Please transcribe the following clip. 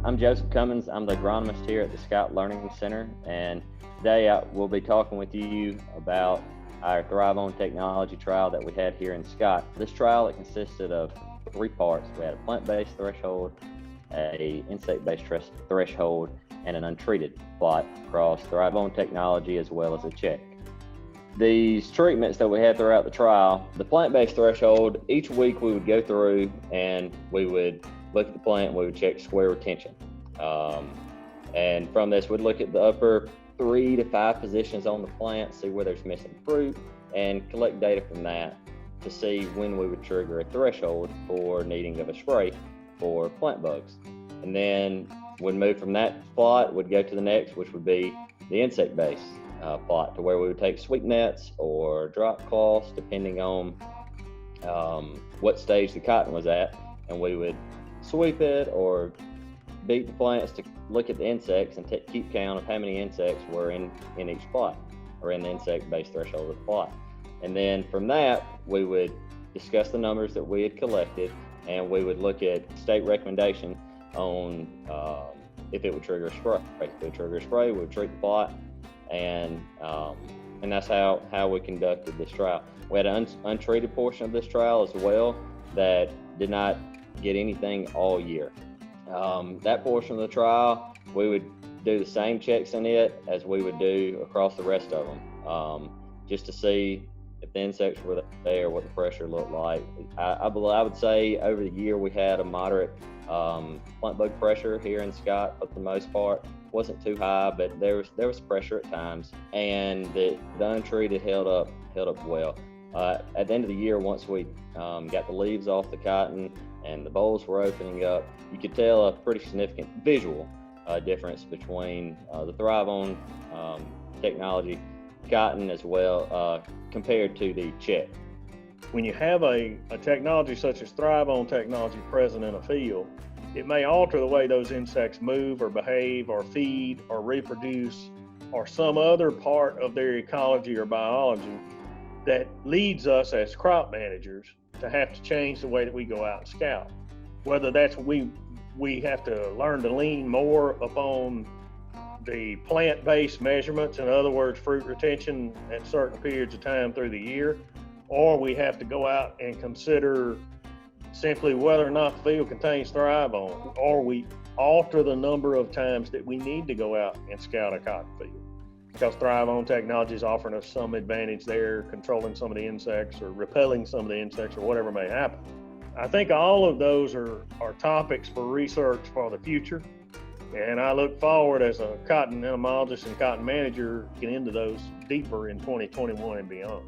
I'm Joseph Cummins. I'm the agronomist here at the Scout Learning Center, and today we'll be talking with you about our ThryvOn Technology trial that we had here in Scott. This trial, it consisted of 3 parts. We had a plant-based threshold, a insect-based threshold, and an untreated plot across ThryvOn Technology as well as a check. These treatments that we had throughout the trial, the plant-based threshold, each week we would go through and we would look at the plant and we would check square retention. And from this, we'd look at the upper 3 to 5 positions on the plant, see where there's missing fruit, and collect data from that to see when we would trigger a threshold for needing of a spray for plant bugs. And then we'd move from that plot, we'd go to the next, which would be the insect-based plot, to where we would take sweep nets or drop cloths, depending on what stage the cotton was at, and we would sweep it or beat the plants to look at the insects and keep count of how many insects were in each plot, or in the insect-based threshold of the plot. And then from that, we would discuss the numbers that we had collected, and we would look at state recommendation on if it would trigger a spray. If it would trigger a spray, we would treat the plot, and that's how we conducted this trial. We had an untreated portion of this trial as well that did not get anything all year. That portion of the trial, we would do the same checks in it as we would do across the rest of them, just to see if the insects were there, what the pressure looked like. I would say over the year we had a moderate plant bug pressure here in Scott for the most part. Wasn't too high, but there was pressure at times, and the untreated held up well. At the end of the year, once we got the leaves off the cotton and the bolls were opening up, you could tell a pretty significant visual difference between the ThryvOn Technology cotton as well compared to the check. When you have a technology such as ThryvOn Technology present in a field, it may alter the way those insects move or behave or feed or reproduce or some other part of their ecology or biology that leads us as crop managers to have to change the way that we go out and scout. Whether that's we have to learn to lean more upon the plant-based measurements, in other words, fruit retention at certain periods of time through the year, or we have to go out and consider simply whether or not the field contains ThryvOn, or we alter the number of times that we need to go out and scout a cotton field. Because ThryvOn Technology is offering us some advantage there, controlling some of the insects or repelling some of the insects or whatever may happen. I think all of those are topics for research for the future. And I look forward as a cotton entomologist and cotton manager get into those deeper in 2021 and beyond.